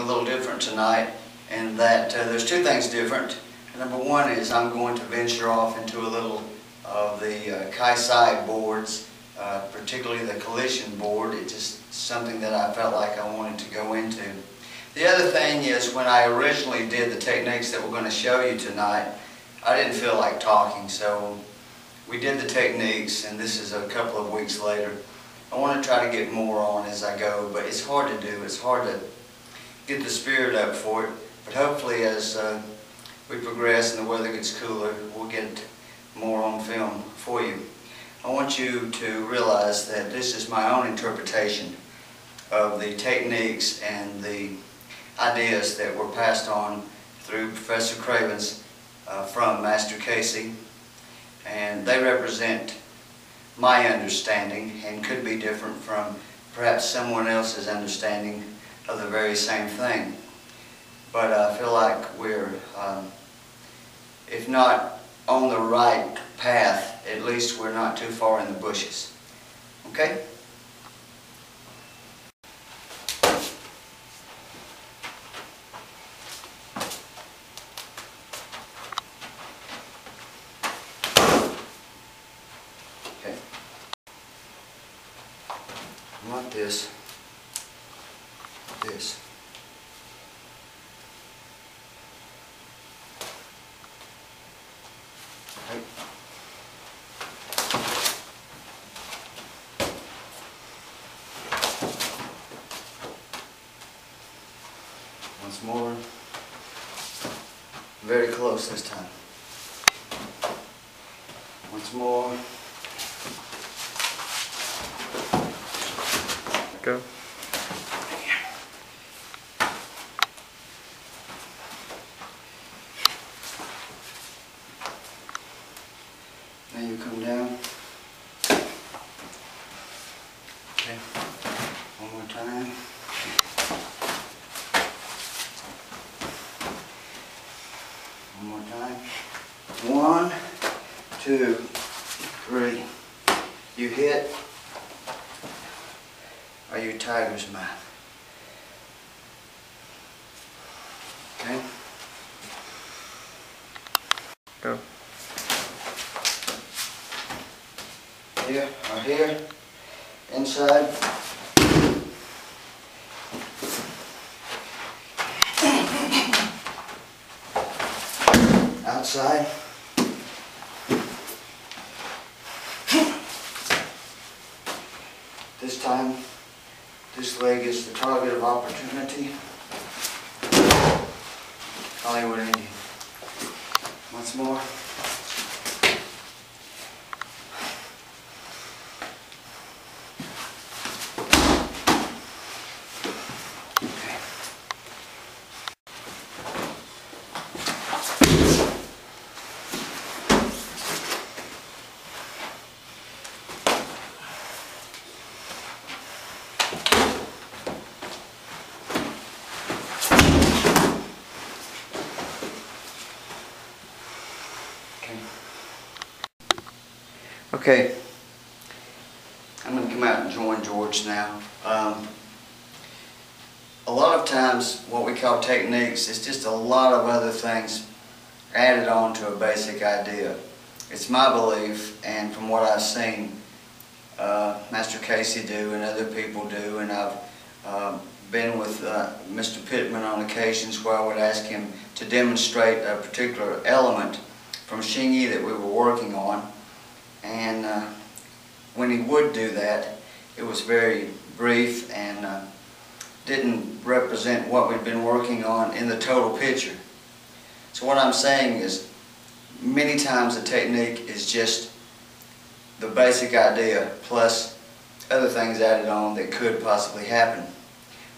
little different tonight, and that there's two things different. Number one is I'm going to venture off into a little of the Kai Sai boards, particularly the collision board. It's just something that I felt like I wanted to go into. The other thing is, when I originally did the techniques that we're going to show you tonight, I didn't feel like talking, so we did the techniques, and this is a couple of weeks later. I want to try to get more on as I go, but it's hard to do. It's hard to get the spirit up for it, but hopefully as we progress and the weather gets cooler, we'll get more on film for you. I want you to realize that this is my own interpretation of the techniques and the ideas that were passed on through Professor Craven's from Master Casey, and they represent my understanding and could be different from perhaps someone else's understanding of the very same thing. But I feel like we're, if not on the right path, at least we're not too far in the bushes. Okay? I want this. Right. Once more. Very close this time. Once more. Go. Now you come down. Okay. One more time. One more time. 1, 2, 3. You hit. Are you tiger's mouth? Okay. Go. Here or here. Inside. Outside. This time, this leg is the target of opportunity. Hollywood Indian. Once more. Okay. Okay, I'm going to come out and join George now. A lot of times what we call techniques is just a lot of other things added on to a basic idea. It's my belief, and from what I've seen Master Casey do and other people do, and I've been with Mr. Pittman on occasions where I would ask him to demonstrate a particular element from Xingyi that we were working on. And when he would do that, it was very brief and didn't represent what we'd been working on in the total picture. So what I'm saying is, many times the technique is just the basic idea plus other things added on that could possibly happen.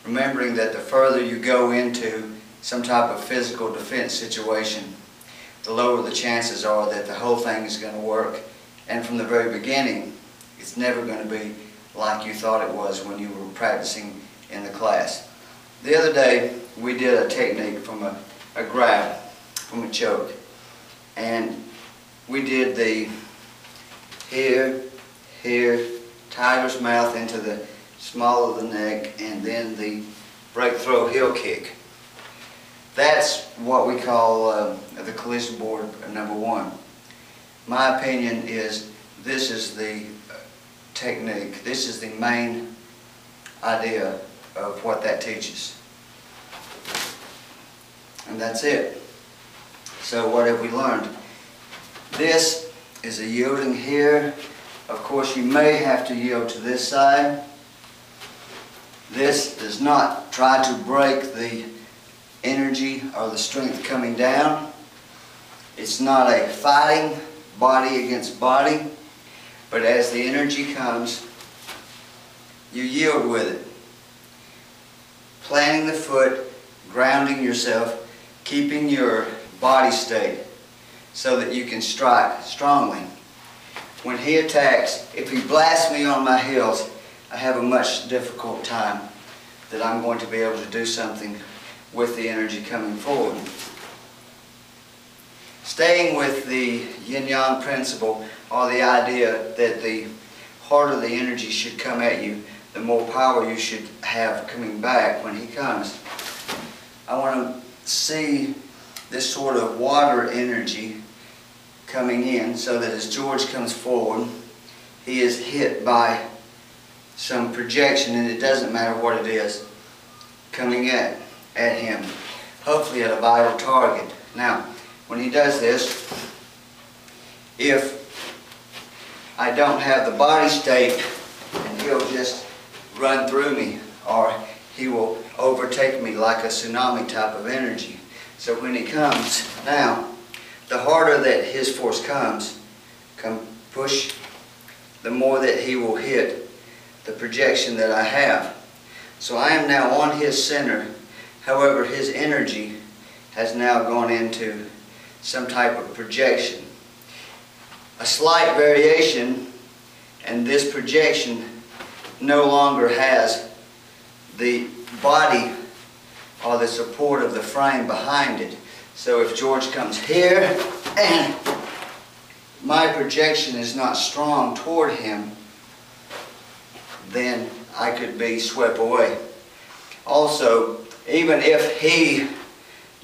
Remembering that the further you go into some type of physical defense situation, the lower the chances are that the whole thing is going to work. And from the very beginning, it's never going to be like you thought it was when you were practicing in the class. The other day, we did a technique from a grab, from a choke. And we did the here, tiger's mouth into the small of the neck, and then the break-throw heel kick. That's what we call the collision board number 1. My opinion is this is the technique. This is the main idea of what that teaches. And that's it. So what have we learned? This is a yielding here. Of course, you may have to yield to this side. This does not try to break the energy or the strength coming down. It's not a fighting body against body, but as the energy comes, you yield with it. Planting the foot, grounding yourself, keeping your body state so that you can strike strongly. When he attacks, if he blasts me on my heels, I have a much difficult time that I'm going to be able to do something with the energy coming forward. Staying with the yin-yang principle, or the idea that the harder the energy should come at you, the more power you should have coming back when he comes. I want to see this sort of water energy coming in so that as George comes forward, he is hit by some projection, and it doesn't matter what it is, coming at him, hopefully at a vital target. Now, when he does this, if I don't have the body state, and he'll just run through me, or he will overtake me like a tsunami type of energy. So when he comes, now, the harder that his force comes, push, the more that he will hit the projection that I have. So I am now on his center. However, his energy has now gone into some type of projection. A slight variation, and this projection no longer has the body or the support of the frame behind it. So if George comes here and my projection is not strong toward him, then I could be swept away. Also, even if he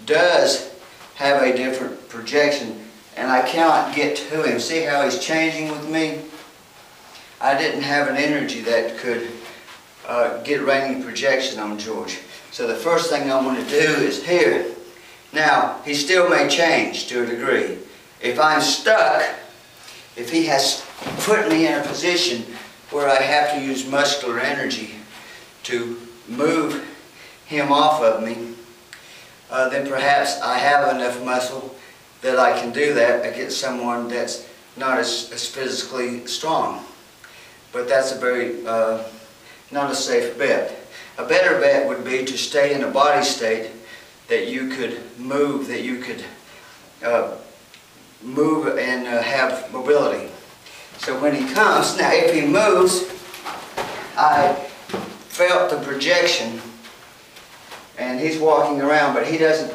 does have a different projection and I cannot get to him, see how he's changing with me? I didn't have an energy that could get raining projection on George. So the first thing I want to do is here. Now, he still may change to a degree. If I'm stuck, if he has put me in a position where I have to use muscular energy to move him off of me, then perhaps I have enough muscle that I can do that against someone that's not as physically strong. But that's a very, not a safe bet. A better bet would be to stay in a body state that you could move, that you could move and have mobility. So when he comes, now if he moves, I felt the projection and he's walking around, but he doesn't,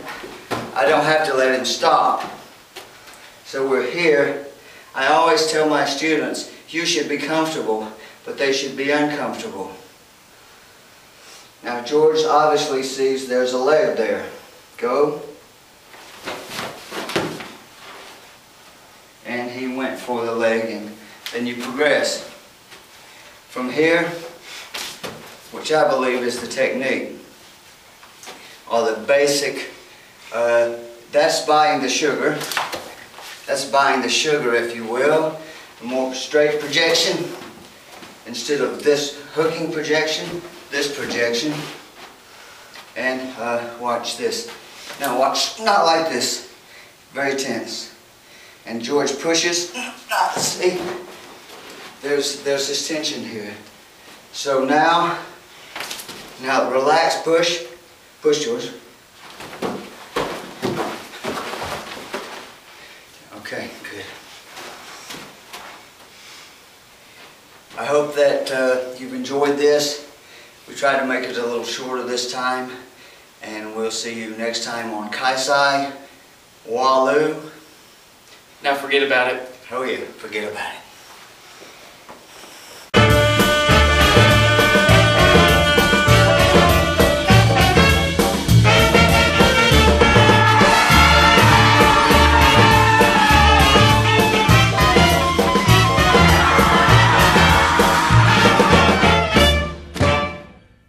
I don't have to let him stop. So we're here. I always tell my students, you should be comfortable, but they should be uncomfortable. Now George obviously sees there's a leg there. Go. And he went for the leg, and then you progress. From here, which I believe is the technique, or the basic, that's buying the sugar. That's buying the sugar, if you will. A more straight projection, instead of this hooking projection, this projection. And watch this. Now watch, not like this, very tense. And George pushes, see, there's this tension here. So now relax, push George. Okay, good. I hope that you've enjoyed this. We tried to make it a little shorter this time, and we'll see you next time on Kai Sai Walu. Now forget about it. Oh yeah, forget about it.